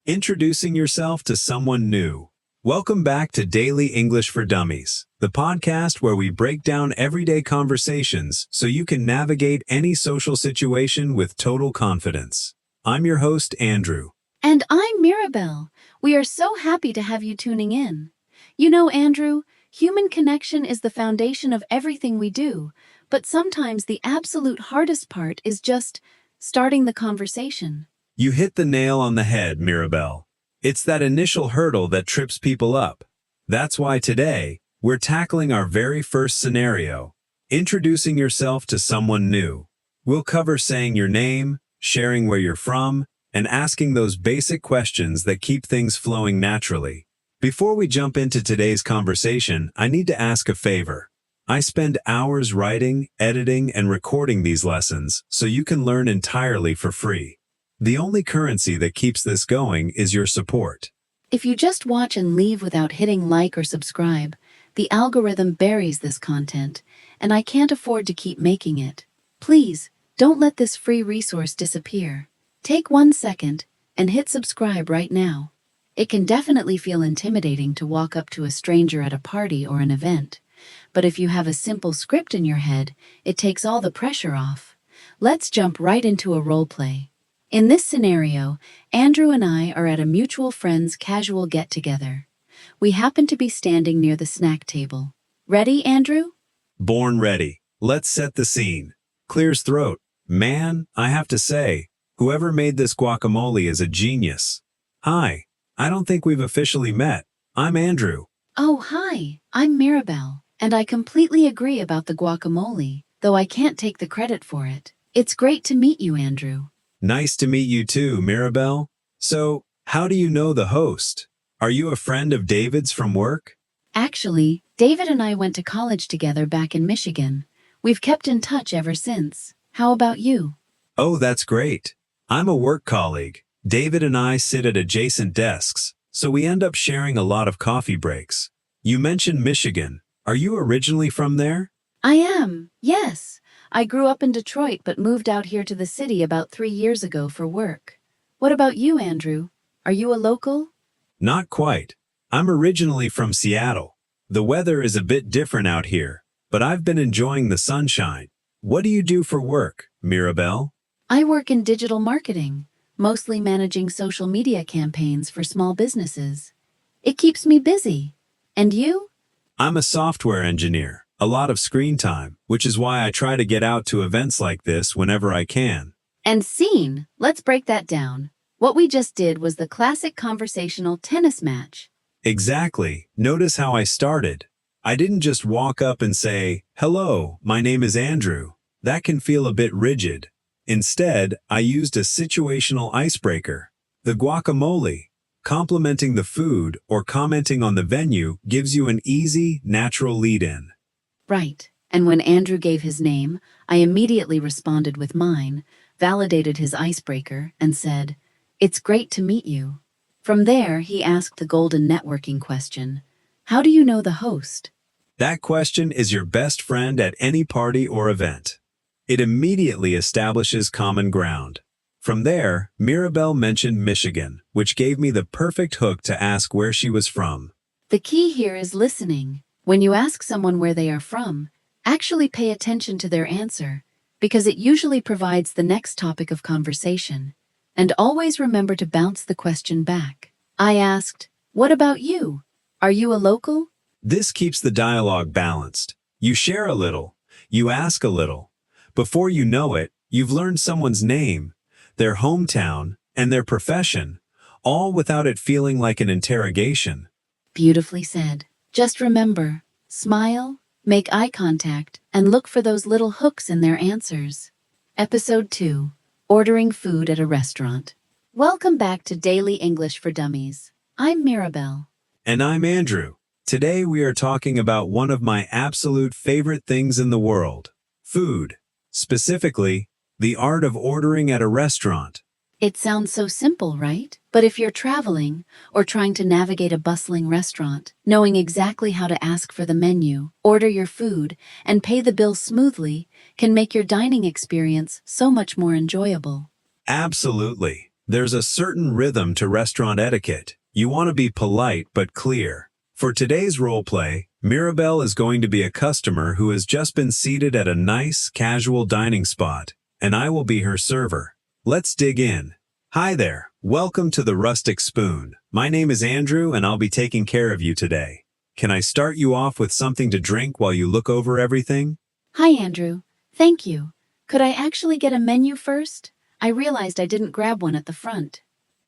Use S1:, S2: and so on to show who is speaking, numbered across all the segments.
S1: Introducing yourself to someone new. Welcome back to Daily English for Dummies, the podcast where we break down everyday conversations so you can navigate any social situation with total confidence. I'm your host, Andrew.
S2: And I'm Mirabelle. We are so happy to have you tuning in. You know, Andrew, human connection is the foundation of everything we do, but sometimes the absolute hardest part is just starting the conversation.
S1: You hit the nail on the head, Mirabelle. It's that initial hurdle that trips people up. That's why today, we're tackling our very first scenario, introducing yourself to someone new. We'll cover saying your name, sharing where you're from, and asking those basic questions that keep things flowing naturally. Before we jump into today's conversation, I need to ask a favor. I spend hours writing, editing, and recording these lessons so you can learn entirely for free. The only currency that keeps this going is your support.
S2: If you just watch and leave without hitting like or subscribe, the algorithm buries this content, and I can't afford to keep making it. Please, don't let this free resource disappear. Take 1 second and hit subscribe right now. It can definitely feel intimidating to walk up to a stranger at a party or an event, but if you have a simple script in your head, it takes all the pressure off. Let's jump right into a role play. In this scenario, Andrew and I are at a mutual friend's casual get-together. We happen to be standing near the snack table. Ready, Andrew?
S1: Born ready. Let's set the scene. Clears throat. Man, I have to say, whoever made this guacamole is a genius. Hi, I don't think we've officially met. I'm Andrew.
S2: Oh, hi, I'm Mirabelle, and I completely agree about the guacamole, though I can't take the credit for it. It's great to meet you, Andrew.
S1: Nice to meet you too, Mirabelle. So, how do you know the host? Are you a friend of David's from work?
S2: Actually, David and I went to college together back in Michigan. We've kept in touch ever since. How about you?
S1: Oh, that's great. I'm a work colleague. David and I sit at adjacent desks, so we end up sharing a lot of coffee breaks. You mentioned Michigan. Are you originally from there?
S2: I am, yes. I grew up in Detroit but moved out here to the city about 3 years ago for work. What about you, Andrew? Are you a local?
S1: Not quite. I'm originally from Seattle. The weather is a bit different out here, but I've been enjoying the sunshine. What do you do for work, Mirabelle?
S2: I work in digital marketing, mostly managing social media campaigns for small businesses. It keeps me busy. And you?
S1: I'm a software engineer. A lot of screen time, which is why I try to get out to events like this whenever I can.
S2: And scene, let's break that down. What we just did was the classic conversational tennis match.
S1: Exactly. Notice how I started. I didn't just walk up and say, "Hello, my name is Andrew." That can feel a bit rigid. Instead, I used a situational icebreaker. The guacamole. Complimenting the food or commenting on the venue gives you an easy, natural lead-in.
S2: Right. And when Andrew gave his name, I immediately responded with mine, validated his icebreaker, and said, "It's great to meet you." From there, he asked the golden networking question, "How do you know the host?"
S1: That question is your best friend at any party or event. It immediately establishes common ground. From there, Mirabelle mentioned Michigan, which gave me the perfect hook to ask where she was from.
S2: The key here is listening. When you ask someone where they are from, actually pay attention to their answer, because it usually provides the next topic of conversation. And always remember to bounce the question back. I asked, "What about you? Are you a local?"
S1: This keeps the dialogue balanced. You share a little, you ask a little. Before you know it, you've learned someone's name, their hometown, and their profession, all without it feeling like an interrogation.
S2: Beautifully said. Just remember, smile, make eye contact, and look for those little hooks in their answers. Episode 2. Ordering food at a restaurant. Welcome back to Daily English for Dummies. I'm Mirabelle.
S1: And I'm Andrew. Today we are talking about one of my absolute favorite things in the world, food. Specifically, the art of ordering at a restaurant.
S2: It sounds so simple, right? But if you're traveling or trying to navigate a bustling restaurant, knowing exactly how to ask for the menu, order your food, and pay the bill smoothly can make your dining experience so much more enjoyable.
S1: Absolutely. There's a certain rhythm to restaurant etiquette. You want to be polite but clear. For today's roleplay, Mirabelle is going to be a customer who has just been seated at a nice, casual dining spot, and I will be her server. Let's dig in. Hi there, welcome to the Rustic Spoon. My name is Andrew and I'll be taking care of you today. Can I start you off with something to drink while you look over everything?
S2: Hi, Andrew. Thank you. Could I actually get a menu first? I realized I didn't grab one at the front.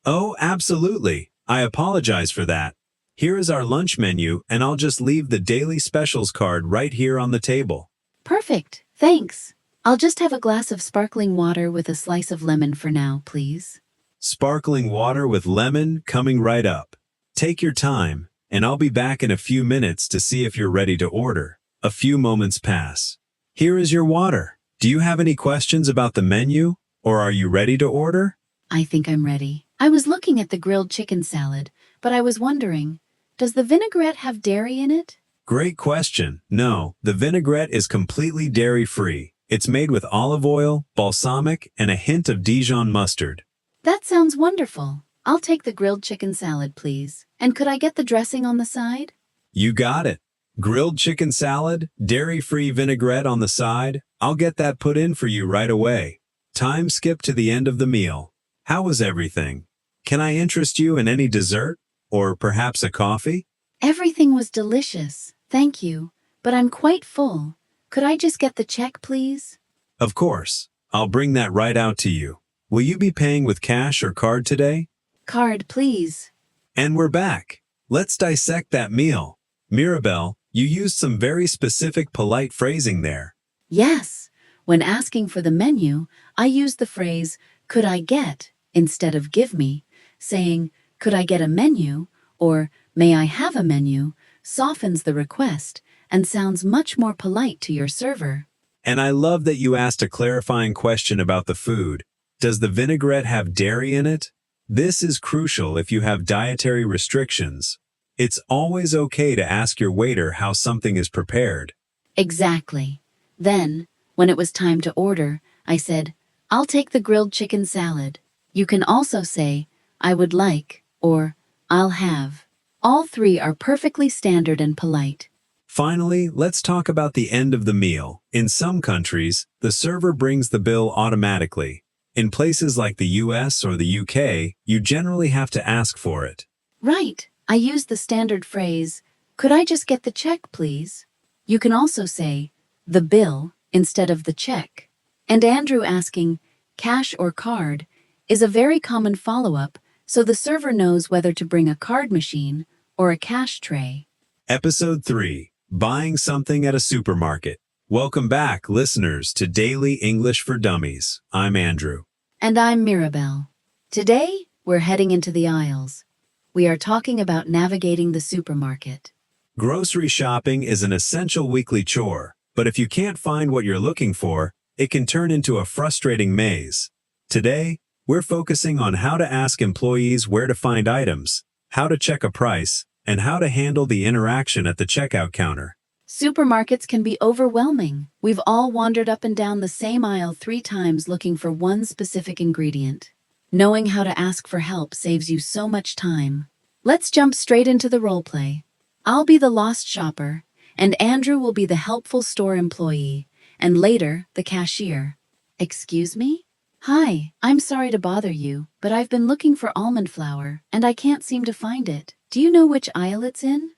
S1: Oh, absolutely. I apologize for that. Here is our lunch menu, and I'll just leave the daily specials card right here on the table.
S2: Perfect. Thanks. I'll just have a glass of sparkling water with a slice of lemon for now, please.
S1: Sparkling water with lemon coming right up. Take your time, and I'll be back in a few minutes to see if you're ready to order. A few moments pass. Here is your water. Do you have any questions about the menu, or are you ready to order?
S2: I think I'm ready. I was looking at the grilled chicken salad, but I was wondering, does the vinaigrette have dairy in it?
S1: Great question. No, the vinaigrette is completely dairy-free. It's made with olive oil, balsamic, and a hint of Dijon mustard.
S2: That sounds wonderful. I'll take the grilled chicken salad, please. And could I get the dressing on the side?
S1: You got it. Grilled chicken salad, dairy-free vinaigrette on the side. I'll get that put in for you right away. Time skip to the end of the meal. How was everything? Can I interest you in any dessert? Or perhaps a coffee?
S2: Everything was delicious, thank you, but I'm quite full. Could I just get the check, please?
S1: Of course. I'll bring that right out to you. Will you be paying with cash or card today?
S2: Card, please.
S1: And we're back. Let's dissect that meal. Mirabelle, you used some very specific polite phrasing there.
S2: Yes, when asking for the menu, I used the phrase, could I get, instead of give me, saying, could I get a menu, or may I have a menu, softens the request and sounds much more polite to your server.
S1: And I love that you asked a clarifying question about the food. Does the vinaigrette have dairy in it? This is crucial if you have dietary restrictions. It's always okay to ask your waiter how something is prepared.
S2: Exactly. Then, when it was time to order, I said, I'll take the grilled chicken salad. You can also say, I would like, or I'll have. All three are perfectly standard and polite.
S1: Finally, let's talk about the end of the meal. In some countries, the server brings the bill automatically. In places like the US or the UK, you generally have to ask for it.
S2: Right. I used the standard phrase, could I just get the check, please? You can also say, the bill, instead of the check. And Andrew asking, cash or card, is a very common follow-up, so the server knows whether to bring a card machine or a cash tray.
S1: Episode 3. Buying Something at a Supermarket. Welcome back, listeners, to Daily English for Dummies. I'm Andrew.
S2: And I'm Mirabelle. Today, we're heading into the aisles. We are talking about navigating the supermarket.
S1: Grocery shopping is an essential weekly chore, but if you can't find what you're looking for, it can turn into a frustrating maze. Today, we're focusing on how to ask employees where to find items, how to check a price, and how to handle the interaction at the checkout counter.
S2: Supermarkets can be overwhelming. We've all wandered up and down the same aisle 3 times looking for one specific ingredient. Knowing how to ask for help saves you so much time. Let's jump straight into the role play. I'll be the lost shopper, and Andrew will be the helpful store employee, and later, the cashier. Excuse me? Hi, I'm sorry to bother you, but I've been looking for almond flour, and I can't seem to find it. Do you know which aisle it's in?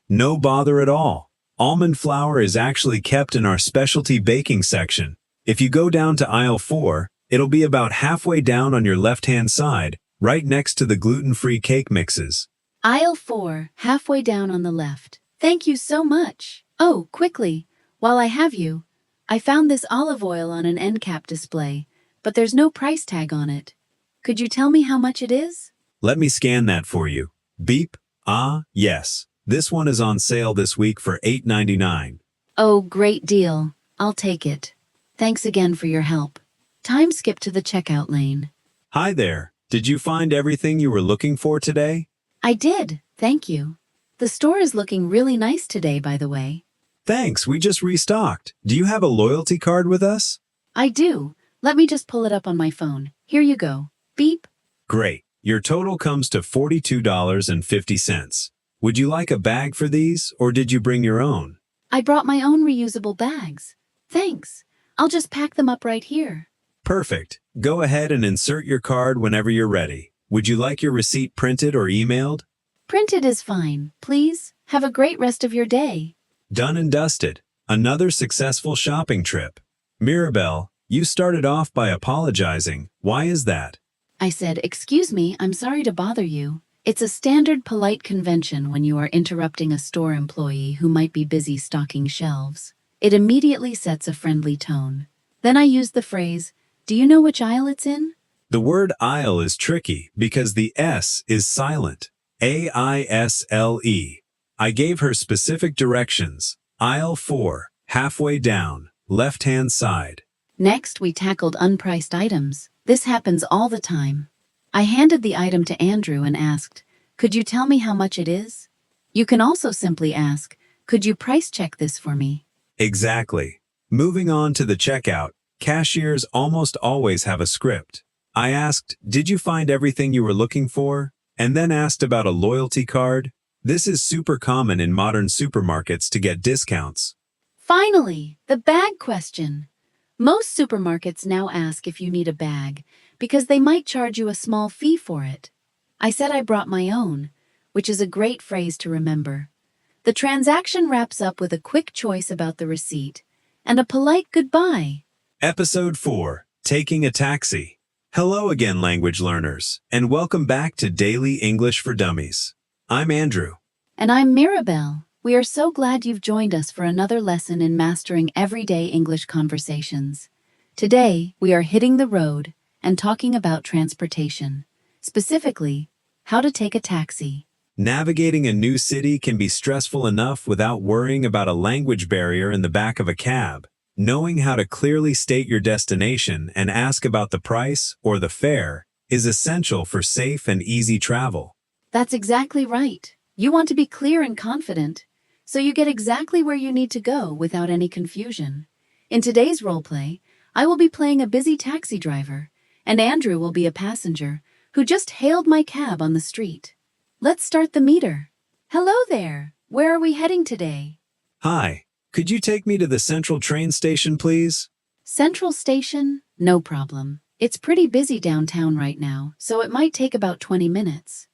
S1: No bother at all. Almond flour is actually kept in our specialty baking section. If you go down to aisle 4, it'll be about halfway down on your left-hand side, right next to the gluten-free cake mixes.
S2: Aisle 4, halfway down on the left. Thank you so much. Oh, quickly, while I have you, I found this olive oil on an end cap display, but there's no price tag on it. Could you tell me how much it is?
S1: Let me scan that for you. Beep. Yes. This one is on sale this week for $8.99.
S2: Oh, great deal. I'll take it. Thanks again for your help. Time skip to the checkout lane.
S1: Hi there. Did you find everything you were looking for today?
S2: I did, thank you. The store is looking really nice today, by the way.
S1: Thanks, we just restocked. Do you have a loyalty card with us?
S2: I do. Let me just pull it up on my phone. Here you go. Beep.
S1: Great. Your total comes to $42.50. Would you like a bag for these, or did you bring your own?
S2: I brought my own reusable bags. Thanks. I'll just pack them up right here.
S1: Perfect. Go ahead and insert your card whenever you're ready. Would you like your receipt printed or emailed?
S2: Printed is fine, please. Have a great rest of your day.
S1: Done and dusted. Another successful shopping trip. Mirabelle, you started off by apologizing. Why is that?
S2: I said, "Excuse me, I'm sorry to bother you." It's a standard polite convention when you are interrupting a store employee who might be busy stocking shelves. It immediately sets a friendly tone. Then I use the phrase, "Do you know which aisle it's in?"
S1: The word aisle is tricky because the S is silent. AISLE. I gave her specific directions. Aisle 4, halfway down, left-hand side.
S2: Next, we tackled unpriced items. This happens all the time. I handed the item to Andrew and asked, "Could you tell me how much it is?" You can also simply ask, "Could you price check this for me?"
S1: Exactly. Moving on to the checkout, cashiers almost always have a script. I asked, "Did you find everything you were looking for?" And then asked about a loyalty card. This is super common in modern supermarkets to get discounts.
S2: Finally, the bag question. Most supermarkets now ask if you need a bag because they might charge you a small fee for it. I said I brought my own, which is a great phrase to remember. The transaction wraps up with a quick choice about the receipt and a polite goodbye.
S1: Episode 4, Taking a Taxi. Hello again, language learners, and welcome back to Daily English for Dummies. I'm Andrew.
S2: And I'm Mirabelle. We are so glad you've joined us for another lesson in mastering everyday English conversations. Today, we are hitting the road and talking about transportation. Specifically, how to take a taxi.
S1: Navigating a new city can be stressful enough without worrying about a language barrier in the back of a cab. Knowing how to clearly state your destination and ask about the price or the fare is essential for safe and easy travel.
S2: That's exactly right. You want to be clear and confident, so you get exactly where you need to go without any confusion. In today's roleplay, I will be playing a busy taxi driver, and Andrew will be a passenger who just hailed my cab on the street. Let's start the meter. Hello there. Where are we heading today?
S1: Hi, could you take me to the Central train station, please?
S2: Central Station? No problem. It's pretty busy downtown right now, so it might take about 20 minutes.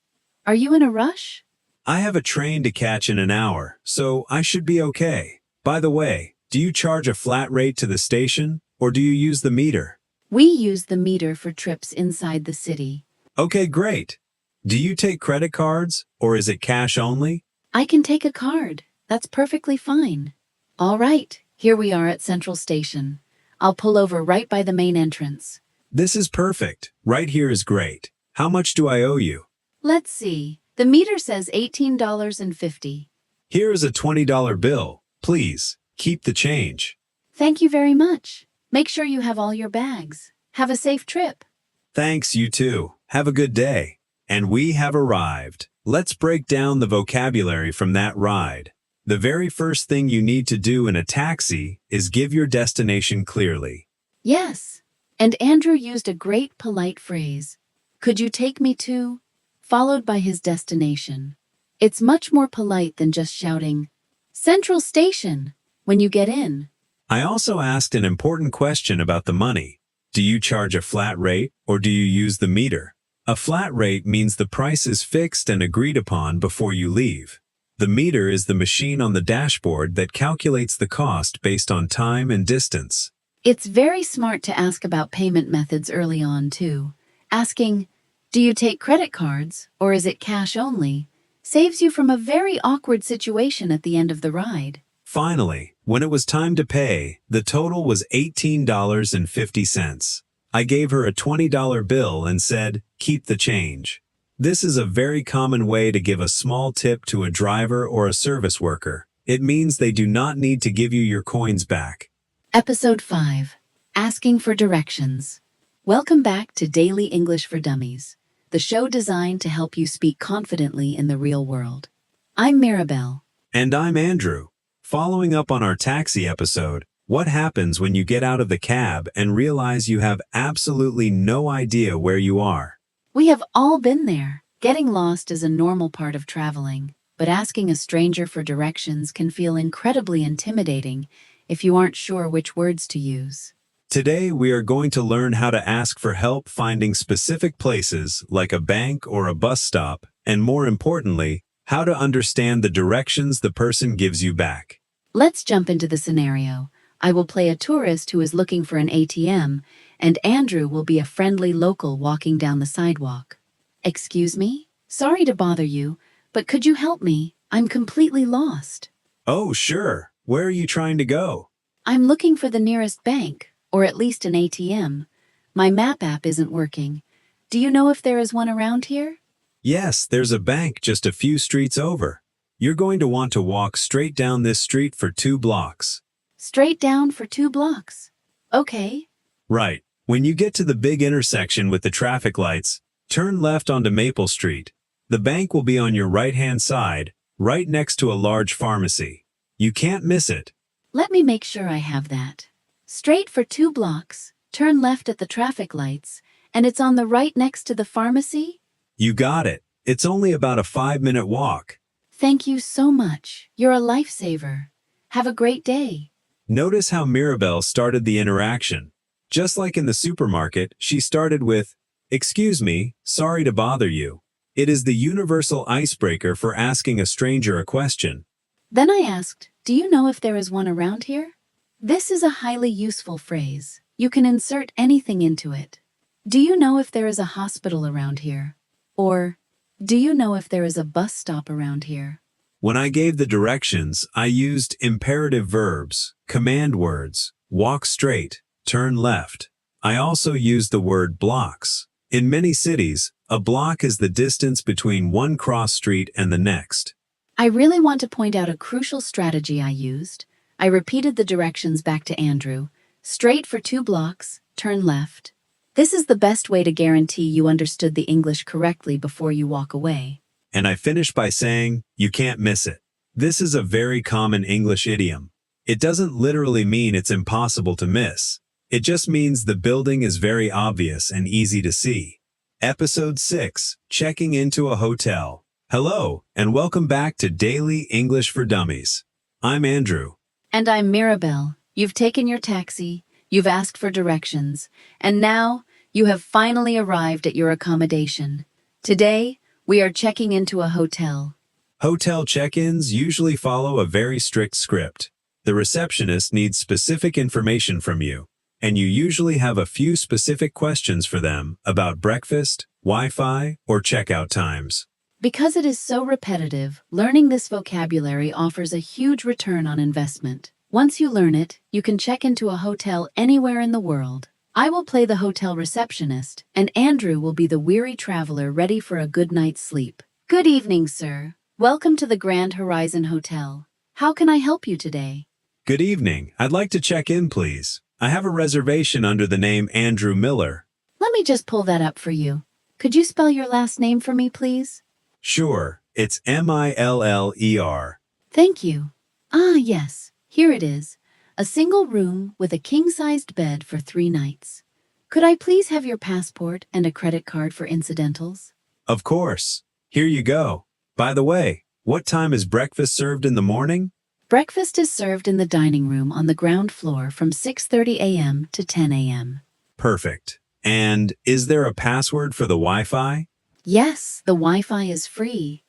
S2: Are you in a rush?
S1: I have a train to catch in an hour, so I should be okay. By the way, do you charge a flat rate to the station, or do you use the meter?
S2: We use the meter for trips inside the city.
S1: Okay, great. Do you take credit cards, or is it cash only?
S2: I can take a card. That's perfectly fine. All right, here we are at Central Station. I'll pull over right by the main entrance.
S1: This is perfect. Right here is great. How much do I owe you?
S2: Let's see. The meter says $18.50.
S1: Here is a $20 bill. Please, keep the change.
S2: Thank you very much. Make sure you have all your bags. Have a safe trip.
S1: Thanks, you too. Have a good day. And we have arrived. Let's break down the vocabulary from that ride. The very first thing you need to do in a taxi is give your destination clearly.
S2: Yes. And Andrew used a great polite phrase. Could you take me to? Followed by his destination. It's much more polite than just shouting, Central Station, when you get in.
S1: I also asked an important question about the money. Do you charge a flat rate, or do you use the meter? A flat rate means the price is fixed and agreed upon before you leave. The meter is the machine on the dashboard that calculates the cost based on time and distance.
S2: It's very smart to ask about payment methods early on, too. Asking, do you take credit cards, or is it cash only, saves you from a very awkward situation at the end of the ride.
S1: Finally, when it was time to pay, the total was $18.50. I gave her a $20 bill and said, keep the change. This is a very common way to give a small tip to a driver or a service worker. It means they do not need to give you your coins back.
S2: Episode 5. Asking for Directions. Welcome back to Daily English for Dummies, the show designed to help you speak confidently in the real world. I'm Mirabelle.
S1: And I'm Andrew. Following up on our taxi episode, what happens when you get out of the cab and realize you have absolutely no idea where you are?
S2: We have all been there. Getting lost is a normal part of traveling, but asking a stranger for directions can feel incredibly intimidating if you aren't sure which words to use.
S1: Today, we are going to learn how to ask for help finding specific places like a bank or a bus stop, and more importantly, how to understand the directions the person gives you back.
S2: Let's jump into the scenario. I will play a tourist who is looking for an ATM, and Andrew will be a friendly local walking down the sidewalk. Excuse me? Sorry to bother you, but could you help me? I'm completely lost.
S1: Oh, sure. Where are you trying to go?
S2: I'm looking for the nearest bank, or at least an ATM. My map app isn't working. Do you know if there is one around here?
S1: Yes, there's a bank just a few streets over. You're going to want to walk straight down this street for 2 blocks.
S2: Straight down for 2 blocks. Okay.
S1: Right. When you get to the big intersection with the traffic lights, turn left onto Maple Street. The bank will be on your right-hand side, right next to a large pharmacy. You can't miss it.
S2: Let me make sure I have that. Straight for 2 blocks, turn left at the traffic lights, and it's on the right next to the pharmacy?
S1: You got it. It's only about a 5-minute walk.
S2: Thank you so much. You're a lifesaver. Have a great day.
S1: Notice how Mirabelle started the interaction. Just like in the supermarket, she started with, "Excuse me, sorry to bother you." It is the universal icebreaker for asking a stranger a question.
S2: Then I asked, do you know if there is one around here? This is a highly useful phrase. You can insert anything into it. Do you know if there is a hospital around here? Or, do you know if there is a bus stop around here?
S1: When I gave the directions, I used imperative verbs, command words, walk straight, turn left. I also used the word blocks. In many cities, a block is the distance between one cross street and the next.
S2: I really want to point out a crucial strategy I used. I repeated the directions back to Andrew. Straight for 2 blocks, turn left. This is the best way to guarantee you understood the English correctly before you walk away.
S1: And I finished by saying, you can't miss it. This is a very common English idiom. It doesn't literally mean it's impossible to miss. It just means the building is very obvious and easy to see. Episode 6, Checking into a Hotel. Hello, and welcome back to Daily English for Dummies. I'm Andrew.
S2: And I'm Mirabelle. You've taken your taxi, you've asked for directions, and now you have finally arrived at your accommodation. Today, we are checking into a hotel.
S1: Hotel check-ins usually follow a very strict script. The receptionist needs specific information from you, and you usually have a few specific questions for them about breakfast, Wi-Fi, or checkout times.
S2: Because it is so repetitive, learning this vocabulary offers a huge return on investment. Once you learn it, you can check into a hotel anywhere in the world. I will play the hotel receptionist, and Andrew will be the weary traveler ready for a good night's sleep. Good evening, sir. Welcome to the Grand Horizon Hotel. How can I help you today?
S1: Good evening. I'd like to check in, please. I have a reservation under the name Andrew Miller.
S2: Let me just pull that up for you. Could you spell your last name for me, please?
S1: Sure, it's Miller.
S2: Thank you. Ah, yes. Here it is. A single room with a king-sized bed for 3 nights. Could I please have your passport and a credit card for incidentals?
S1: Of course. Here you go. By the way, what time is breakfast served in the morning?
S2: Breakfast is served in the dining room on the ground floor from 6:30 a.m. to 10 a.m.
S1: Perfect. And is there a password for the Wi-Fi?
S2: Yes, the Wi-Fi is free.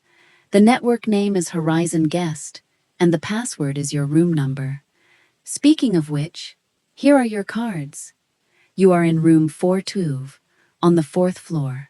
S2: The network name is Horizon Guest, and the password is your room number. Speaking of which, here are your cards. You are in room 412, on the 4th floor.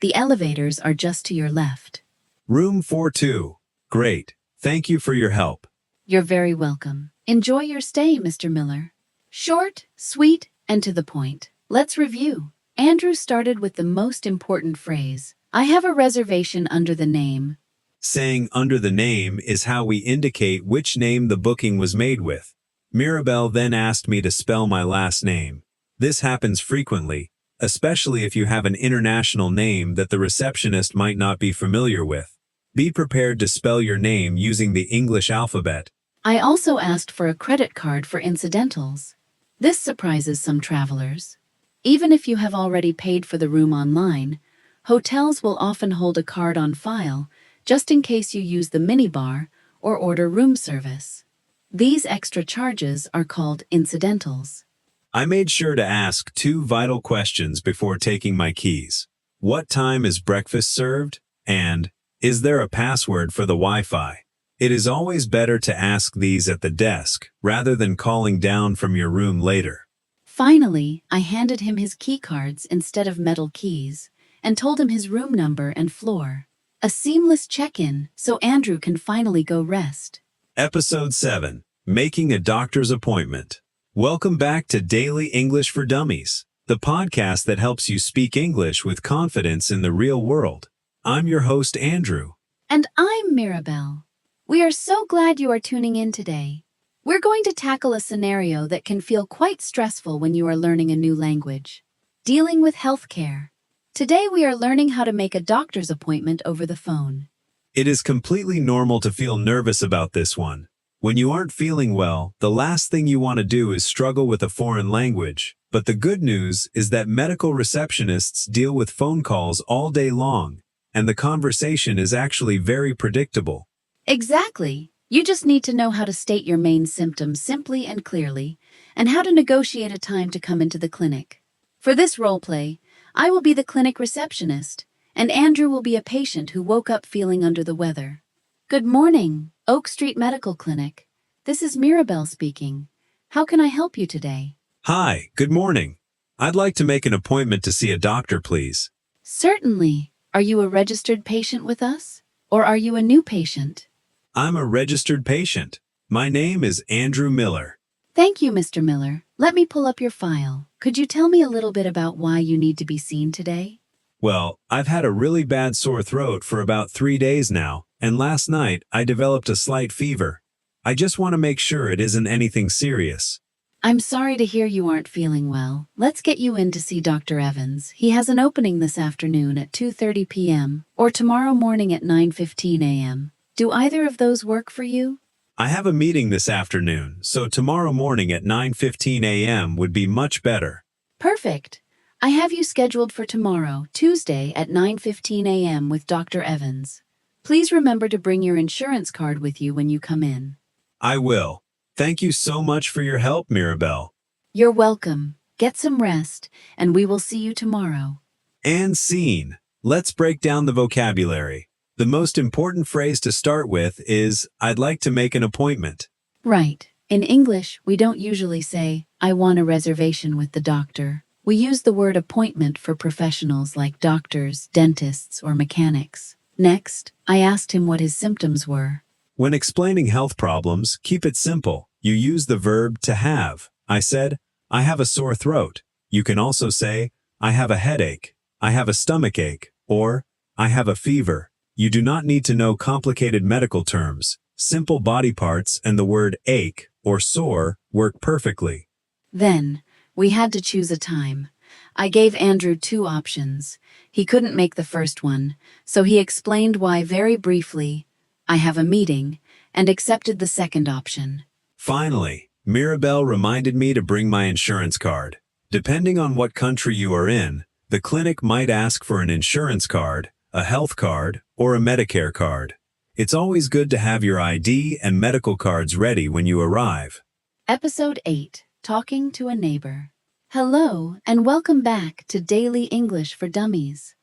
S2: The elevators are just to your left.
S1: Room 42. Great. Thank you for your help.
S2: You're very welcome. Enjoy your stay, Mr. Miller. Short, sweet, and to the point. Let's review. Andrew started with the most important phrase. I have a reservation under the name.
S1: Saying under the name is how we indicate which name the booking was made with. Mirabelle then asked me to spell my last name. This happens frequently, especially if you have an international name that the receptionist might not be familiar with. Be prepared to spell your name using the English alphabet.
S2: I also asked for a credit card for incidentals. This surprises some travelers. Even if you have already paid for the room online, Hotels will often hold a card on file just in case you use the minibar or order room service. These extra charges are called incidentals.
S1: I made sure to ask two vital questions before taking my keys. What time is breakfast served? And, is there a password for the Wi-Fi? It is always better to ask these at the desk rather than calling down from your room later.
S2: Finally, I handed him his key cards instead of metal keys and told him his room number and floor. A seamless check-in so Andrew can finally go rest.
S1: Episode 7. Making a Doctor's Appointment. Welcome back to Daily English for Dummies, the podcast that helps you speak English with confidence in the real world. I'm your host, Andrew.
S2: And I'm Mirabelle. We are so glad you are tuning in today. We're going to tackle a scenario that can feel quite stressful when you are learning a new language. Dealing with healthcare. Today we are learning how to make a doctor's appointment over the phone.
S1: It is completely normal to feel nervous about this one. When you aren't feeling well, the last thing you want to do is struggle with a foreign language. But the good news is that medical receptionists deal with phone calls all day long, and the conversation is actually very predictable.
S2: Exactly. You just need to know how to state your main symptoms simply and clearly, and how to negotiate a time to come into the clinic. For this role play, I will be the clinic receptionist, and Andrew will be a patient who woke up feeling under the weather. Good morning, Oak Street Medical Clinic. This is Mirabelle speaking. How can I help you today?
S1: Hi, good morning. I'd like to make an appointment to see a doctor, please.
S2: Certainly. Are you a registered patient with us? Or are you a new patient?
S1: I'm a registered patient. My name is Andrew Miller.
S2: Thank you, Mr. Miller. Let me pull up your file. Could you tell me a little bit about why you need to be seen today?
S1: Well, I've had a really bad sore throat for about 3 days now, and last night I developed a slight fever. I just want to make sure it isn't anything serious.
S2: I'm sorry to hear you aren't feeling well. Let's get you in to see Dr. Evans. He has an opening this afternoon at 2:30 p.m. or tomorrow morning at 9:15 a.m. Do either of those work for you?
S1: I have a meeting this afternoon, so tomorrow morning at 9:15 a.m. would be much better.
S2: Perfect. I have you scheduled for tomorrow, Tuesday at 9:15 a.m. with Dr. Evans. Please remember to bring your insurance card with you when you come in.
S1: I will. Thank you so much for your help, Mirabelle.
S2: You're welcome. Get some rest, and we will see you tomorrow.
S1: And scene. Let's break down the vocabulary. The most important phrase to start with is, I'd like to make an appointment.
S2: Right. In English, we don't usually say, I want a reservation with the doctor. We use the word appointment for professionals like doctors, dentists, or mechanics. Next, I asked him what his symptoms were.
S1: When explaining health problems, keep it simple. You use the verb to have. I said, I have a sore throat. You can also say, I have a headache, I have a stomachache, or I have a fever. You do not need to know complicated medical terms. Simple body parts and the word ache or sore work perfectly.
S2: Then, we had to choose a time. I gave Andrew 2 options. He couldn't make the first one, so he explained why very briefly. I have a meeting, and accepted the second option.
S1: Finally, Mirabelle reminded me to bring my insurance card. Depending on what country you are in, the clinic might ask for an insurance card, a health card, or a Medicare card. It's always good to have your ID and medical cards ready when you arrive.
S2: Episode 8, Talking to a Neighbor. Hello, and welcome back to Daily English for Dummies.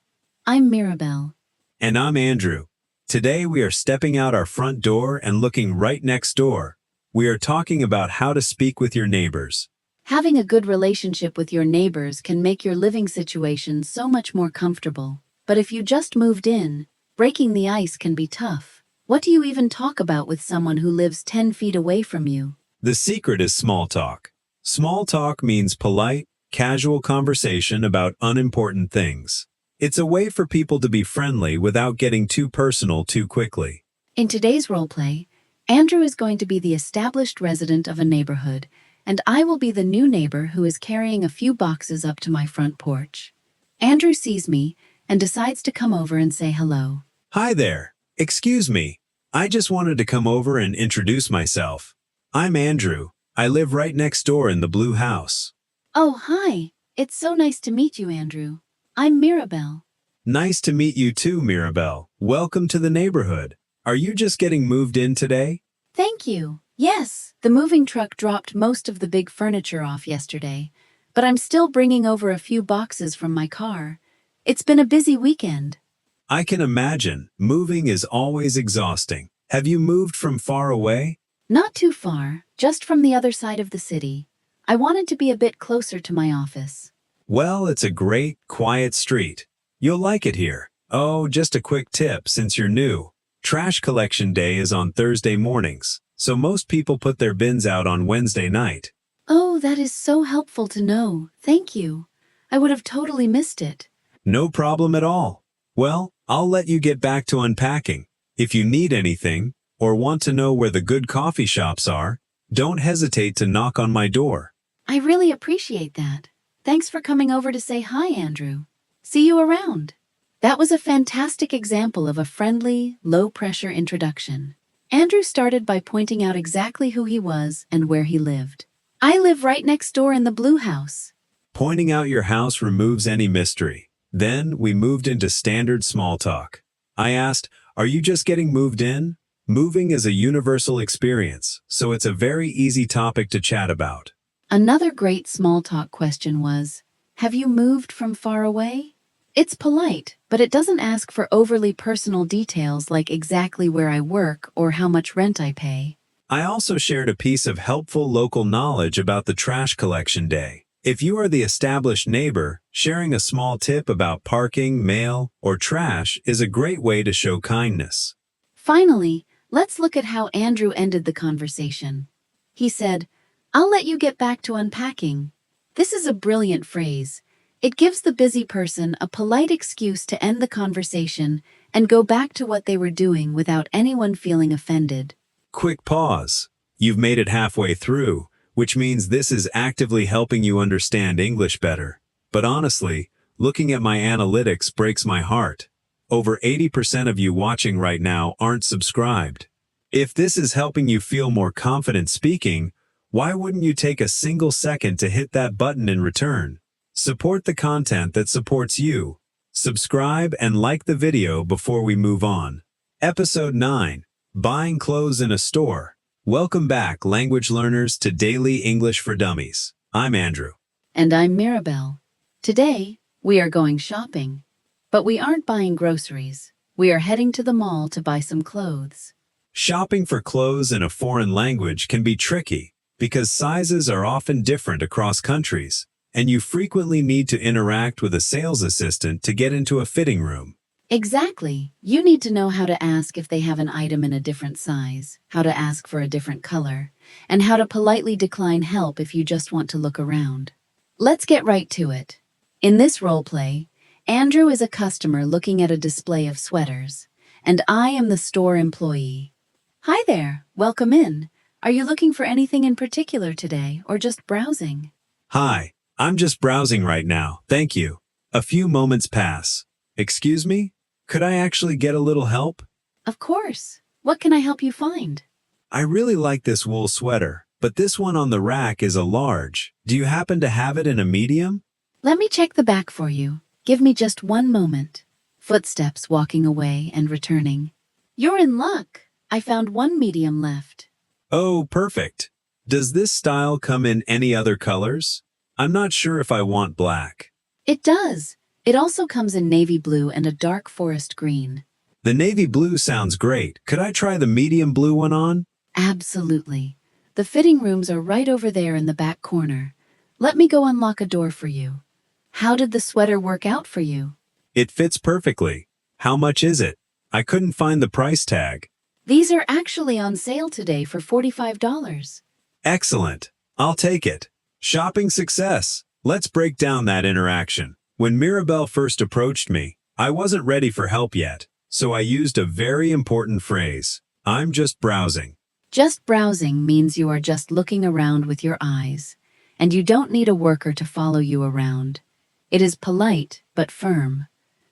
S2: I'm Mirabelle.
S1: And I'm Andrew. Today we are stepping out our front door and looking right next door. We are talking about how to speak with your neighbors.
S2: Having a good relationship with your neighbors can make your living situation so much more comfortable. But if you just moved in, breaking the ice can be tough. What do you even talk about with someone who lives 10 feet away from you?
S1: The secret is small talk. Small talk means polite, casual conversation about unimportant things. It's a way for people to be friendly without getting too personal too quickly.
S2: In today's roleplay, Andrew is going to be the established resident of a neighborhood, and I will be the new neighbor who is carrying a few boxes up to my front porch. Andrew sees me and decides to come over and say hello.
S1: Hi there. Excuse me. I just wanted to come over and introduce myself. I'm Andrew. I live right next door in the blue house.
S2: Oh, hi. It's so nice to meet you, Andrew. I'm Mirabelle.
S1: Nice to meet you too, Mirabelle. Welcome to the neighborhood. Are you just getting moved in today?
S2: Thank you. Yes, the moving truck dropped most of the big furniture off yesterday, but I'm still bringing over a few boxes from my car. It's been a busy weekend.
S1: I can imagine. Moving is always exhausting. Have you moved from far away?
S2: Not too far, just from the other side of the city. I wanted to be a bit closer to my office.
S1: Well, it's a great, quiet street. You'll like it here. Oh, just a quick tip since you're new. Trash collection day is on Thursday mornings, so most people put their bins out on Wednesday night.
S2: Oh, that is so helpful to know. Thank you. I would have totally missed it.
S1: No problem at all. Well, I'll let you get back to unpacking. If you need anything, or want to know where the good coffee shops are, don't hesitate to knock on my door.
S2: I really appreciate that. Thanks for coming over to say hi, Andrew. See you around. That was a fantastic example of a friendly, low-pressure introduction. Andrew started by pointing out exactly who he was and where he lived. I live right next door in the blue house.
S1: Pointing out your house removes any mystery. Then we moved into standard small talk. I asked, "Are you just getting moved in?" Moving is a universal experience, so it's a very easy topic to chat about.
S2: Another great small talk question was, have you moved from far away? It's polite, but it doesn't ask for overly personal details like exactly where I work or how much rent I pay.
S1: I also shared a piece of helpful local knowledge about the trash collection day. If you are the established neighbor, sharing a small tip about parking, mail, or trash is a great way to show kindness.
S2: Finally, let's look at how Andrew ended the conversation. He said, "I'll let you get back to unpacking." This is a brilliant phrase. It gives the busy person a polite excuse to end the conversation and go back to what they were doing without anyone feeling offended.
S1: Quick pause. You've made it halfway through, which means this is actively helping you understand English better. But honestly, looking at my analytics breaks my heart. Over 80% of you watching right now aren't subscribed. If this is helping you feel more confident speaking, why wouldn't you take a single second to hit that button in return? Support the content that supports you. Subscribe and like the video before we move on. Episode 9. Buying Clothes in a Store. Welcome back, language learners, to Daily English for Dummies. I'm Andrew.
S2: And I'm Mirabelle. Today, we are going shopping. But we aren't buying groceries. We are heading to the mall to buy some clothes.
S1: Shopping for clothes in a foreign language can be tricky because sizes are often different across countries, and you frequently need to interact with a sales assistant to get into a fitting room.
S2: Exactly. You need to know how to ask if they have an item in a different size, how to ask for a different color, and how to politely decline help if you just want to look around. Let's get right to it. In this role play, Andrew is a customer looking at a display of sweaters, and I am the store employee. Hi there, welcome in. Are you looking for anything in particular today, or just browsing?
S1: Hi, I'm just browsing right now, thank you. A few moments pass. Excuse me? Could I actually get a little help?
S2: Of course. What can I help you find?
S1: I really like this wool sweater, but this one on the rack is a large. Do you happen to have it in a medium?
S2: Let me check the back for you. Give me just one moment. Footsteps walking away and returning. You're in luck. I found one medium left.
S1: Oh, perfect. Does this style come in any other colors? I'm not sure if I want black.
S2: It does. It also comes in navy blue and a dark forest green.
S1: The navy blue sounds great. Could I try the medium blue one on?
S2: Absolutely. The fitting rooms are right over there in the back corner. Let me go unlock a door for you. How did the sweater work out for you?
S1: It fits perfectly. How much is it? I couldn't find the price tag.
S2: These are actually on sale today for $45.
S1: Excellent. I'll take it. Shopping success. Let's break down that interaction. When Mirabelle first approached me, I wasn't ready for help yet, so I used a very important phrase. I'm just browsing.
S2: Just browsing means you are just looking around with your eyes, and you don't need a worker to follow you around. It is polite but firm.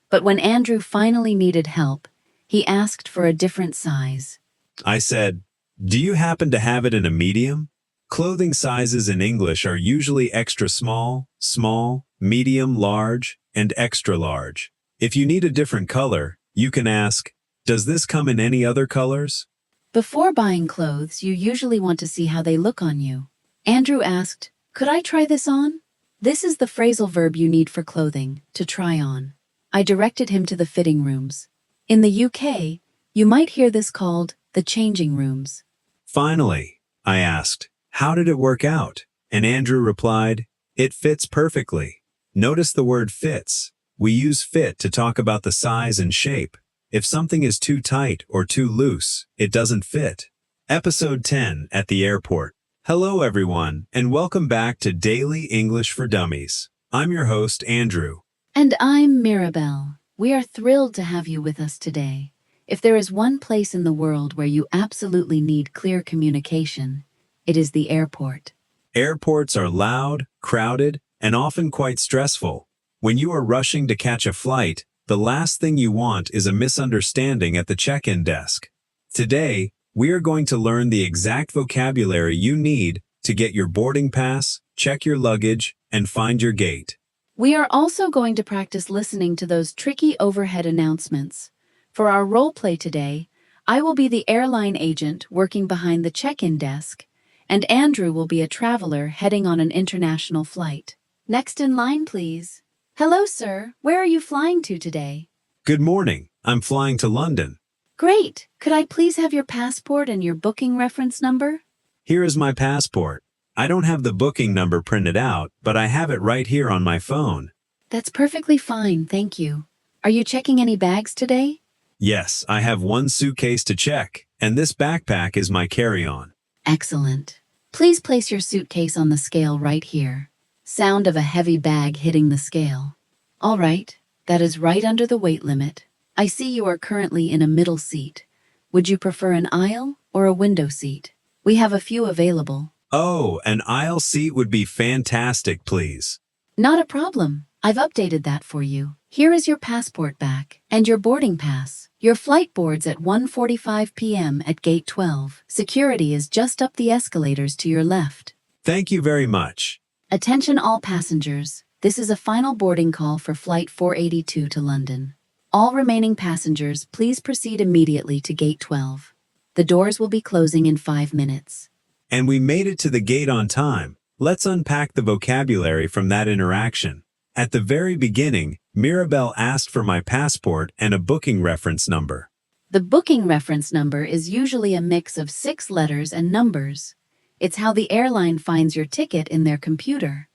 S2: But when Andrew finally needed help, he asked for a different size.
S1: I said, "Do you happen to have it in a medium?" Clothing sizes in English are usually extra small, small, medium, large, and extra large. If you need a different color, you can ask, "Does this come in any other colors?"
S2: Before buying clothes, you usually want to see how they look on you. Andrew asked, "Could I try this on?" This is the phrasal verb you need for clothing, to try on. I directed him to the fitting rooms. In the UK, you might hear this called the changing rooms.
S1: Finally, I asked, "How did it work out?" And Andrew replied, "It fits perfectly." Notice the word fits. We use fit to talk about the size and shape. If something is too tight or too loose, it doesn't fit. Episode 10 at the airport. Hello everyone, and welcome back to Daily English for Dummies. I'm your host, Andrew.
S2: And I'm Mirabelle. We are thrilled to have you with us today. If there is one place in the world where you absolutely need clear communication, it is the airport.
S1: Airports are loud, crowded, and often quite stressful. When you are rushing to catch a flight, the last thing you want is a misunderstanding at the check-in desk. Today, we are going to learn the exact vocabulary you need to get your boarding pass, check your luggage, and find your gate.
S2: We are also going to practice listening to those tricky overhead announcements. For our role play today, I will be the airline agent working behind the check-in desk, and Andrew will be a traveler heading on an international flight. Next in line, please. Hello, sir. Where are you flying to today?
S1: Good morning. I'm flying to London.
S2: Great. Could I please have your passport and your booking reference number?
S1: Here is my passport. I don't have the booking number printed out, but I have it right here on my phone.
S2: That's perfectly fine, thank you. Are you checking any bags today?
S1: Yes, I have one suitcase to check, and this backpack is my carry-on.
S2: Excellent. Please place your suitcase on the scale right here. Sound of a heavy bag hitting the scale. All right, that is right under the weight limit. I see you are currently in a middle seat. Would you prefer an aisle or a window seat? We have a few available.
S1: Oh, an aisle seat would be fantastic, please.
S2: Not a problem. I've updated that for you. Here is your passport back and your boarding pass. Your flight boards at 1:45 p.m. at gate 12. Security is just up the escalators to your left.
S1: Thank you very much.
S2: Attention all passengers. This is a final boarding call for Flight 482 to London. All remaining passengers, please proceed immediately to gate 12. The doors will be closing in 5 minutes.
S1: And we made it to the gate on time. Let's unpack the vocabulary from that interaction. At the very beginning, Mirabelle asked for my passport and a booking reference number.
S2: The booking reference number is usually a mix of 6 letters and numbers. It's how the airline finds your ticket in their computer.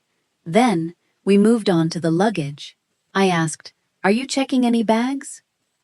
S2: Then, we moved on to the luggage. I asked, "Are you checking any bags?"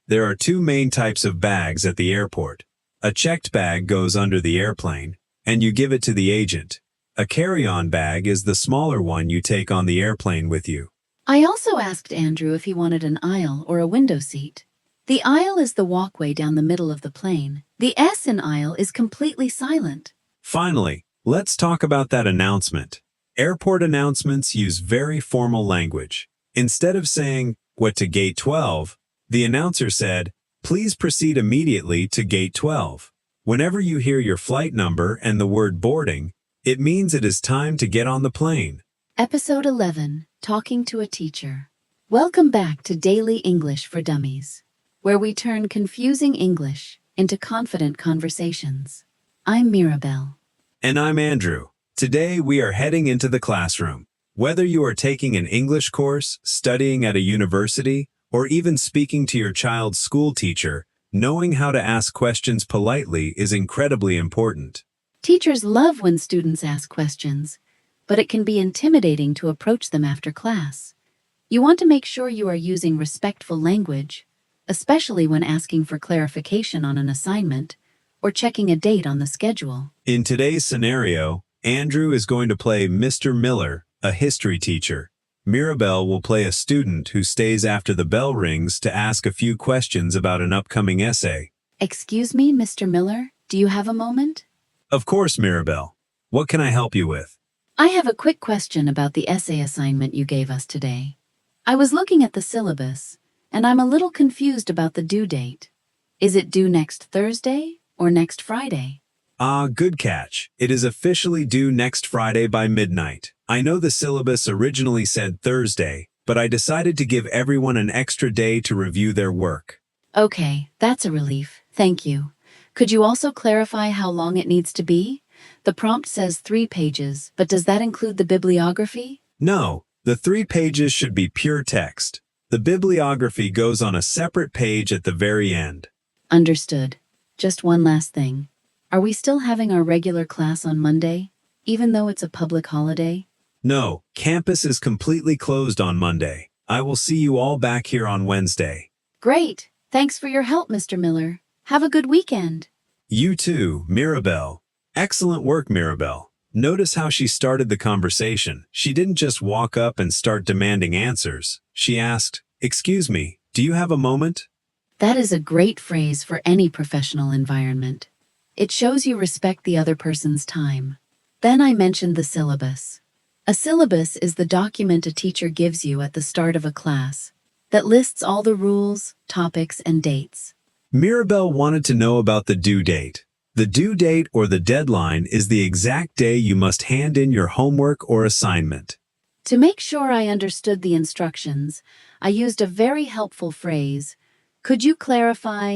S1: There are 2 main types of bags at the airport. A checked bag goes under the airplane, and you give it to the agent. A carry-on bag is the smaller one you take on the airplane with you.
S2: I also asked Andrew if he wanted an aisle or a window seat. The aisle is the walkway down the middle of the plane. The S in aisle is completely silent.
S1: Finally, let's talk about that announcement. Airport announcements use very formal language. Instead of saying, "What to gate 12," the announcer said, "Please proceed immediately to gate 12." Whenever you hear your flight number and the word boarding, it means it is time to get on the plane.
S2: Episode 11, Talking to a Teacher. Welcome back to Daily English for Dummies, where we turn confusing English into confident conversations. I'm Mirabelle.
S1: And I'm Andrew. Today we are heading into the classroom. Whether you are taking an English course, studying at a university, or even speaking to your child's school teacher, knowing how to ask questions politely is incredibly important.
S2: Teachers love when students ask questions, but it can be intimidating to approach them after class. You want to make sure you are using respectful language, especially when asking for clarification on an assignment or checking a date on the schedule.
S1: In today's scenario, Andrew is going to play Mr. Miller, a history teacher. Mirabelle will play a student who stays after the bell rings to ask a few questions about an upcoming essay.
S2: Excuse me, Mr. Miller, do you have a moment?
S1: Of course, Mirabelle. What can I help you with?
S2: I have a quick question about the essay assignment you gave us today. I was looking at the syllabus, and I'm a little confused about the due date. Is it due next Thursday or next Friday?
S1: Good catch. It is officially due next Friday by midnight. I know the syllabus originally said Thursday, but I decided to give everyone an extra day to review their work.
S2: Okay, that's a relief. Thank you. Could you also clarify how long it needs to be? The prompt says 3 pages, but does that include the bibliography?
S1: No, the 3 pages should be pure text. The bibliography goes on a separate page at the very end.
S2: Understood. Just one last thing. Are we still having our regular class on Monday, even though it's a public holiday?
S1: No, campus is completely closed on Monday. I will see you all back here on Wednesday.
S2: Great. Thanks for your help, Mr. Miller. Have a good weekend.
S1: You too, Mirabelle. Excellent work, Mirabelle. Notice how she started the conversation. She didn't just walk up and start demanding answers. She asked, "Excuse me, do you have a moment?"
S2: That is a great phrase for any professional environment. It shows you respect the other person's time. Then I mentioned the syllabus. A syllabus is the document a teacher gives you at the start of a class that lists all the rules, topics, and dates.
S1: Mirabelle wanted to know about the due date. The due date or the deadline is the exact day you must hand in your homework or assignment.
S2: To make sure I understood the instructions, I used a very helpful phrase. Could you clarify?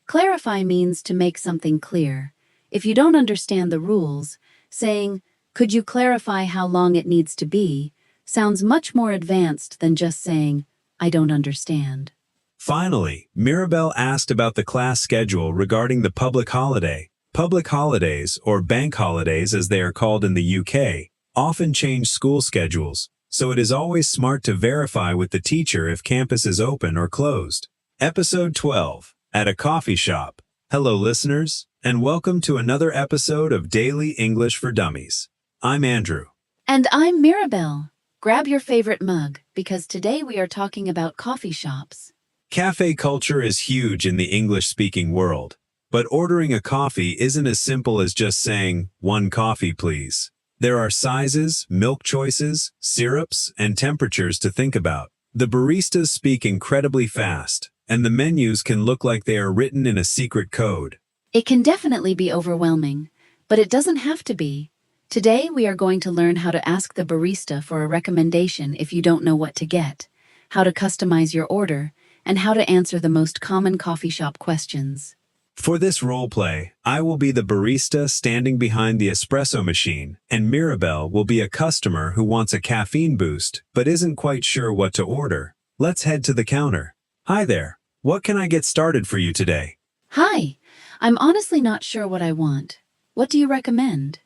S2: Clarify means to make something clear. If you don't understand the rules, saying, "Could you clarify how long it needs to be?" sounds much more advanced than just saying, "I don't understand."
S1: Finally, Mirabelle asked about the class schedule regarding the public holiday. Public holidays, or bank holidays as they are called in the UK, often change school schedules, so it is always smart to verify with the teacher if campus is open or closed. Episode 12, At a Coffee Shop. Hello listeners, and welcome to another episode of Daily English for Dummies. I'm Andrew.
S2: And I'm Mirabelle. Grab your favorite mug, because today we are talking about coffee shops.
S1: Cafe culture is huge in the English-speaking world, but ordering a coffee isn't as simple as just saying, "One coffee, please." There are sizes, milk choices, syrups, and temperatures to think about. The baristas speak incredibly fast, and the menus can look like they are written in a secret code.
S2: It can definitely be overwhelming, but it doesn't have to be. Today we are going to learn how to ask the barista for a recommendation if you don't know what to get, how to customize your order, and how to answer the most common coffee shop questions.
S1: For this role play, I will be the barista standing behind the espresso machine, and Mirabelle will be a customer who wants a caffeine boost but isn't quite sure what to order. Let's head to the counter. Hi there. What can I get started for you today?
S2: Hi, I'm honestly not sure what I want. What do you recommend?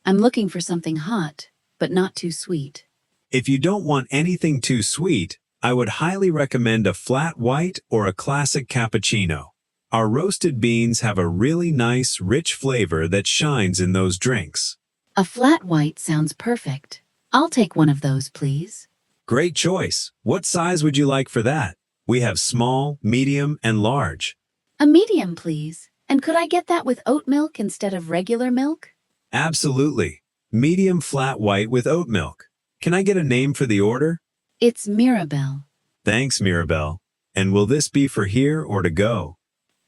S2: I'm looking for something hot, but not too sweet.
S1: If you don't want anything too sweet, I would highly recommend a flat white or a classic cappuccino. Our roasted beans have a really nice, rich flavor that shines in those drinks.
S2: A flat white sounds perfect. I'll take one of those, please.
S1: Great choice. What size would you like for that? We have small, medium, and large.
S2: A medium, please. And could I get that with oat milk instead of regular milk?
S1: Absolutely. Medium flat white with oat milk. Can I get a name for the order?
S2: It's Mirabelle.
S1: Thanks, Mirabelle. And will this be for here or to go?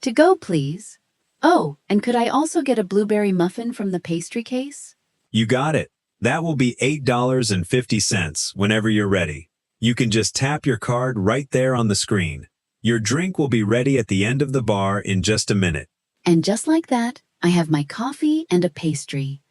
S2: To go, please. Oh, and could I also get a blueberry muffin from the pastry case?
S1: You got it. That will be $8.50 whenever you're ready. You can just tap your card right there on the screen. Your drink will be ready at the end of the bar in just a minute.
S2: And just like that, I have my coffee and a pastry.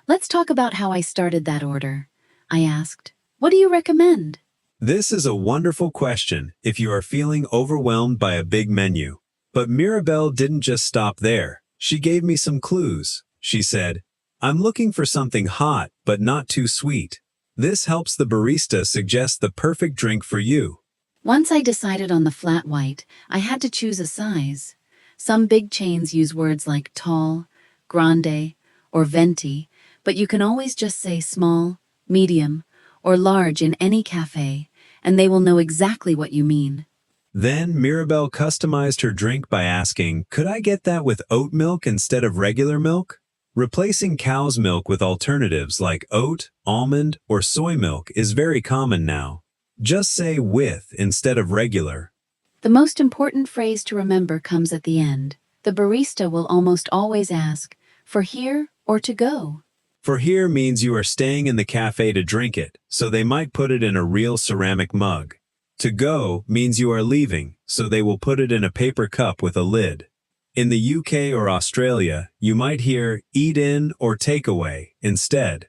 S2: Let's talk about how I started that order. I asked, "What do you recommend?"
S1: This is a wonderful question if you are feeling overwhelmed by a big menu. But Mirabelle didn't just stop there. She gave me some clues. She said, "I'm looking for something hot, but not too sweet." This helps the barista suggest the perfect drink for you.
S2: Once I decided on the flat white, I had to choose a size. Some big chains use words like tall, grande, or venti, but you can always just say small, medium, or large in any cafe, and they will know exactly what you mean.
S1: Then Mirabelle customized her drink by asking, "Could I get that with oat milk instead of regular milk?" Replacing cow's milk with alternatives like oat, almond, or soy milk is very common now. Just say with instead of regular.
S2: The most important phrase to remember comes at the end. The barista will almost always ask, "For here or to go?"
S1: For here means you are staying in the cafe to drink it, so they might put it in a real ceramic mug. To go means you are leaving, so they will put it in a paper cup with a lid. In the UK or Australia, you might hear eat in or take away instead.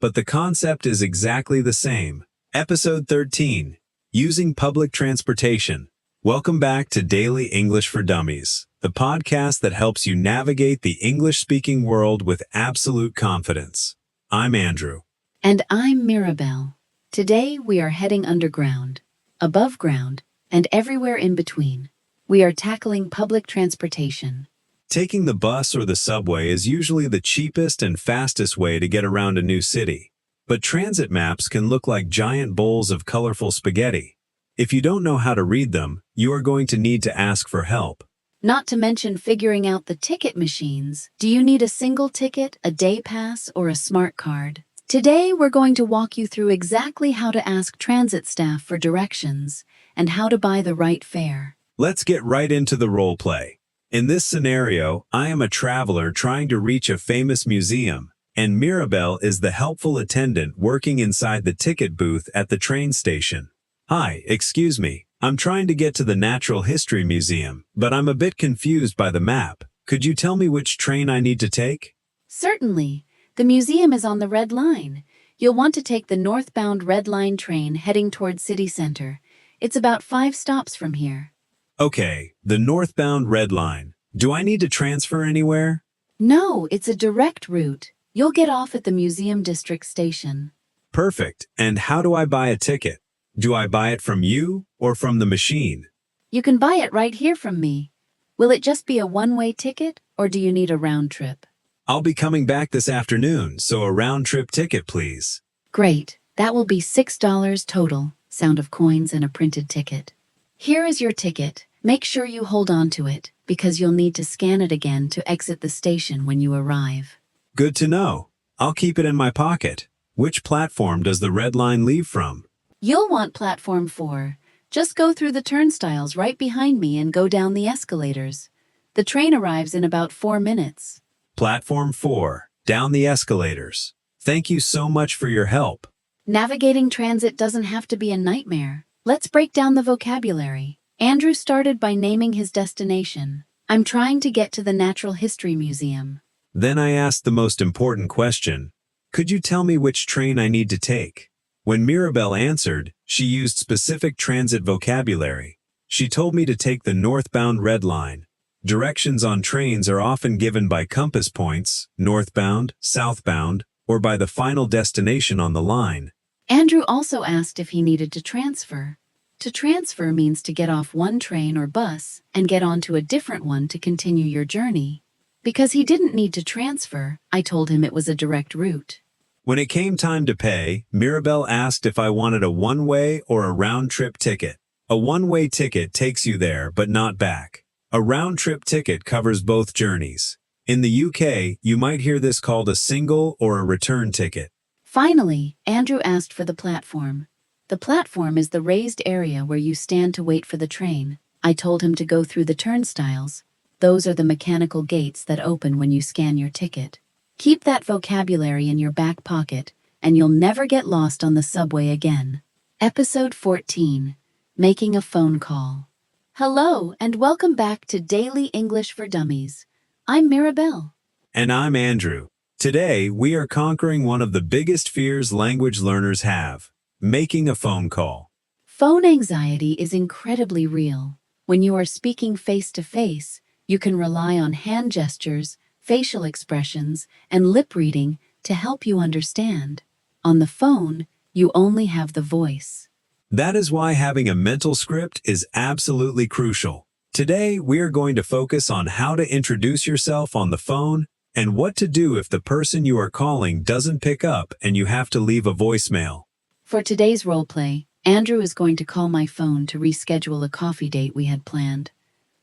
S1: But the concept is exactly the same. Episode 13. Using Public Transportation. Welcome back to Daily English for Dummies, the podcast that helps you navigate the English-speaking world with absolute confidence. I'm Andrew.
S2: And I'm Mirabelle. Today we are heading underground, above ground, and everywhere in between. We are tackling public transportation.
S1: Taking the bus or the subway is usually the cheapest and fastest way to get around a new city. But transit maps can look like giant bowls of colorful spaghetti. If you don't know how to read them, you are going to need to ask for help.
S2: Not to mention figuring out the ticket machines. Do you need a single ticket, a day pass, or a smart card? Today we're going to walk you through exactly how to ask transit staff for directions and how to buy the right fare.
S1: Let's get right into the role play. In this scenario, I am a traveler trying to reach a famous museum, and Mirabelle is the helpful attendant working inside the ticket booth at the train station. Hi, excuse me, I'm trying to get to the Natural History Museum, but I'm a bit confused by the map. Could you tell me which train I need to take?
S2: Certainly. The museum is on the Red Line. You'll want to take the northbound Red Line train heading towards City Center. It's about 5 stops from here.
S1: Okay, the northbound Red Line. Do I need to transfer anywhere?
S2: No, it's a direct route. You'll get off at the Museum District Station.
S1: Perfect. And how do I buy a ticket? Do I buy it from you or from the machine?
S2: You can buy it right here from me. Will it just be a one-way ticket, or do you need a round trip?
S1: I'll be coming back this afternoon, so a round-trip ticket, please.
S2: Great. That will be $6 total, sound of coins and a printed ticket. Here is your ticket. Make sure you hold on to it, because you'll need to scan it again to exit the station when you arrive.
S1: Good to know. I'll keep it in my pocket. Which platform does the Red Line leave from?
S2: You'll want platform 4. Just go through the turnstiles right behind me and go down the escalators. The train arrives in about 4 minutes.
S1: Platform 4, down the escalators. Thank you so much for your help.
S2: Navigating transit doesn't have to be a nightmare. Let's break down the vocabulary. Andrew started by naming his destination. I'm trying to get to the Natural History Museum.
S1: Then I asked the most important question. Could you tell me which train I need to take? When Mirabelle answered, she used specific transit vocabulary. She told me to take the northbound Red Line. Directions on trains are often given by compass points, northbound, southbound, or by the final destination on the line.
S2: Andrew also asked if he needed to transfer. To transfer means to get off one train or bus and get onto a different one to continue your journey. Because he didn't need to transfer, I told him it was a direct route.
S1: When it came time to pay, Mirabelle asked if I wanted a one-way or a round-trip ticket. A one-way ticket takes you there but not back. A round-trip ticket covers both journeys. In the UK, you might hear this called a single or a return ticket.
S2: Finally, Andrew asked for the platform. The platform is the raised area where you stand to wait for the train. I told him to go through the turnstiles. Those are the mechanical gates that open when you scan your ticket. Keep that vocabulary in your back pocket, and you'll never get lost on the subway again. Episode 14. Making a Phone Call. Hello, and welcome back to Daily English for Dummies. I'm Mirabelle.
S1: And I'm Andrew. Today, we are conquering one of the biggest fears language learners have, making a phone call.
S2: Phone anxiety is incredibly real. When you are speaking face-to-face, you can rely on hand gestures, facial expressions, and lip reading to help you understand. On the phone, you only have the voice.
S1: That is why having a mental script is absolutely crucial. Today, we are going to focus on how to introduce yourself on the phone and what to do if the person you are calling doesn't pick up and you have to leave a voicemail.
S2: For today's roleplay, Andrew is going to call my phone to reschedule a coffee date we had planned.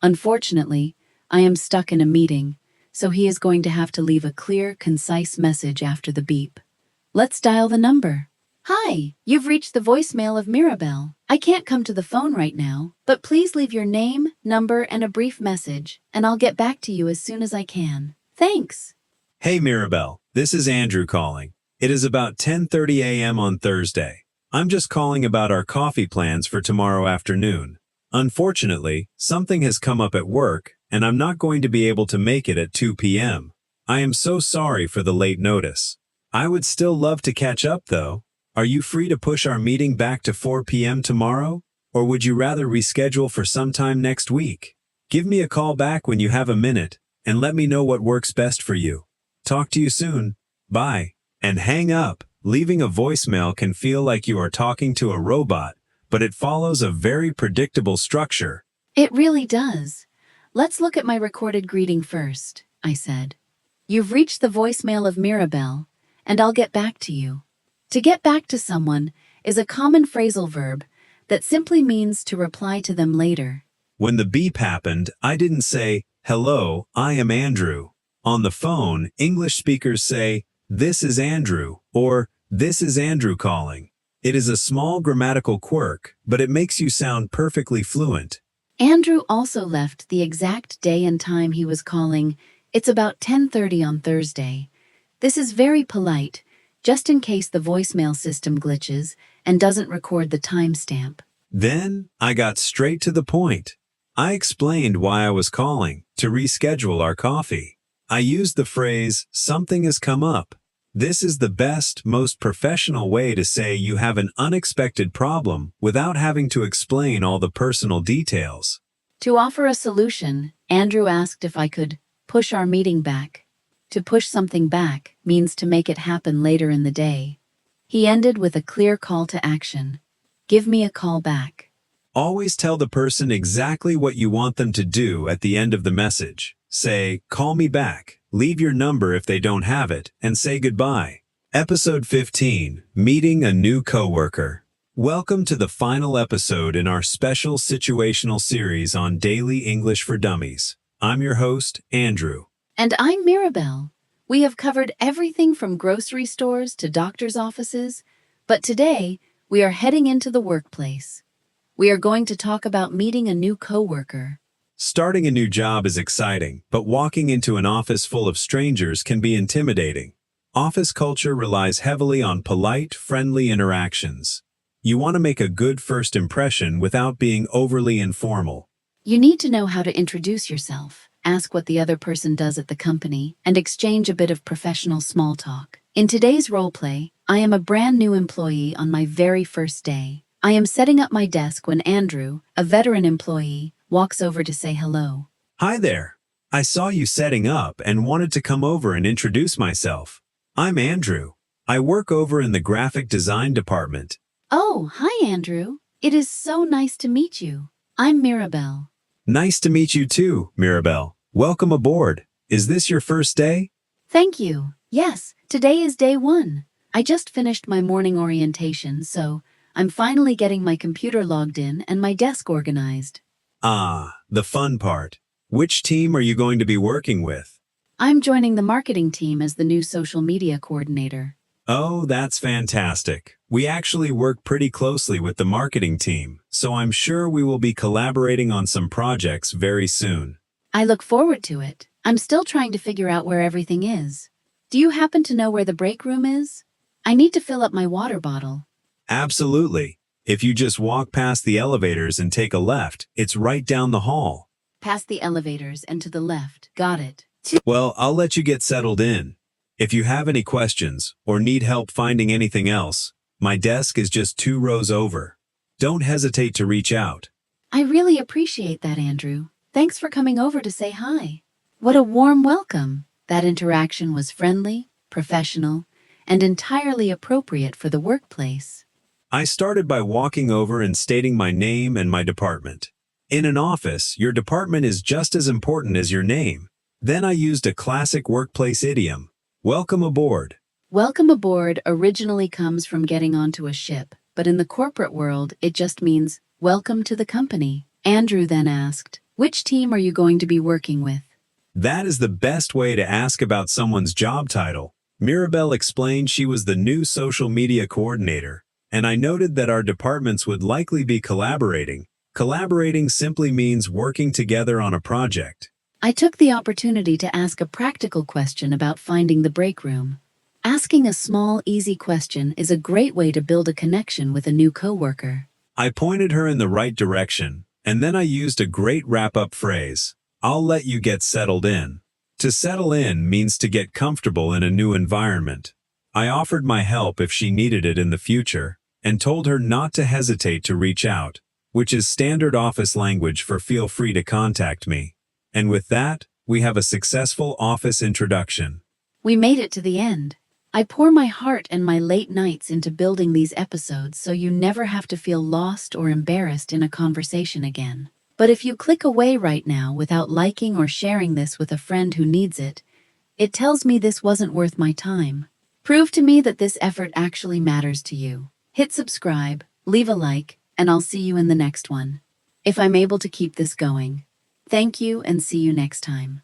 S2: Unfortunately, I am stuck in a meeting, so he is going to have to leave a clear, concise message after the beep. Let's dial the number. Hi, you've reached the voicemail of Mirabelle. I can't come to the phone right now, but please leave your name, number, and a brief message, and I'll get back to you as soon as I can. Thanks.
S1: Hey Mirabelle, this is Andrew calling. It is about 10:30 a.m. on Thursday. I'm just calling about our coffee plans for tomorrow afternoon. Unfortunately, something has come up at work, and I'm not going to be able to make it at 2 p.m. I am so sorry for the late notice. I would still love to catch up, though. Are you free to push our meeting back to 4 p.m. tomorrow? Or would you rather reschedule for sometime next week? Give me a call back when you have a minute, and let me know what works best for you. Talk to you soon. Bye. And hang up. Leaving a voicemail can feel like you are talking to a robot, but it follows a very predictable structure.
S2: It really does. Let's look at my recorded greeting first, I said. You've reached the voicemail of Mirabelle, and I'll get back to you. To get back to someone is a common phrasal verb that simply means to reply to them later.
S1: When the beep happened, I didn't say, "Hello, I am Andrew." On the phone, English speakers say, "This is Andrew," or "This is Andrew calling." It is a small grammatical quirk, but it makes you sound perfectly fluent.
S2: Andrew also left the exact day and time he was calling. It's about 10:30 on Thursday. This is very polite, just in case the voicemail system glitches and doesn't record the timestamp.
S1: Then, I got straight to the point. I explained why I was calling, to reschedule our coffee. I used the phrase, "something has come up." This is the best, most professional way to say you have an unexpected problem without having to explain all the personal details.
S2: To offer a solution, Andrew asked if I could push our meeting back. To push something back means to make it happen later in the day. He ended with a clear call to action. Give me a call back.
S1: Always tell the person exactly what you want them to do at the end of the message. Say, "Call me back," leave your number if they don't have it, and say goodbye. Episode 15, Meeting a New Coworker. Welcome to the final episode in our special situational series on Daily English for Dummies. I'm your host, Andrew.
S2: And I'm Mirabelle. We have covered everything from grocery stores to doctor's offices, but today we are heading into the workplace. We are going to talk about meeting a new coworker.
S1: Starting a new job is exciting, but walking into an office full of strangers can be intimidating. Office culture relies heavily on polite, friendly interactions. You want to make a good first impression without being overly informal.
S2: You need to know how to introduce yourself, ask what the other person does at the company, and exchange a bit of professional small talk. In today's roleplay, I am a brand new employee on my very first day. I am setting up my desk when Andrew, a veteran employee, walks over to say hello.
S1: Hi there. I saw you setting up and wanted to come over and introduce myself. I'm Andrew. I work over in the graphic design department.
S2: Oh, hi Andrew. It is so nice to meet you. I'm Mirabelle.
S1: Nice to meet you too, Mirabelle. Welcome aboard. Is this your first day?
S2: Thank you. Yes, today is day 1. I just finished my morning orientation, so I'm finally getting my computer logged in and my desk organized.
S1: Ah, the fun part. Which team are you going to be working with?
S2: I'm joining the marketing team as the new social media coordinator.
S1: Oh, that's fantastic. We actually work pretty closely with the marketing team, so I'm sure we will be collaborating on some projects very soon.
S2: I look forward to it. I'm still trying to figure out where everything is. Do you happen to know where the break room is? I need to fill up my water bottle.
S1: Absolutely. If you just walk past the elevators and take a left, it's right down the hall.
S2: Past the elevators and to the left. Got it.
S1: Well, I'll let you get settled in. If you have any questions or need help finding anything else, my desk is just 2 rows over. Don't hesitate to reach out.
S2: I really appreciate that, Andrew. Thanks for coming over to say hi. What a warm welcome. That interaction was friendly, professional, and entirely appropriate for the workplace.
S1: I started by walking over and stating my name and my department. In an office, your department is just as important as your name. Then I used a classic workplace idiom. Welcome aboard.
S2: Welcome aboard originally comes from getting onto a ship, but in the corporate world, it just means welcome to the company. Andrew then asked, which team are you going to be working with?
S1: That is the best way to ask about someone's job title. Mirabelle explained she was the new social media coordinator, and I noted that our departments would likely be collaborating. Collaborating simply means working together on a project.
S2: I took the opportunity to ask a practical question about finding the break room. Asking a small, easy question is a great way to build a connection with a new coworker.
S1: I pointed her in the right direction, and then I used a great wrap-up phrase. I'll let you get settled in. To settle in means to get comfortable in a new environment. I offered my help if she needed it in the future, and told her not to hesitate to reach out, which is standard office language for feel free to contact me. And with that, we have a successful office introduction.
S2: We made it to the end. I pour my heart and my late nights into building these episodes so you never have to feel lost or embarrassed in a conversation again. But if you click away right now without liking or sharing this with a friend who needs it, it tells me this wasn't worth my time. Prove to me that this effort actually matters to you. Hit subscribe, leave a like, and I'll see you in the next one. If I'm able to keep this going. Thank you and see you next time.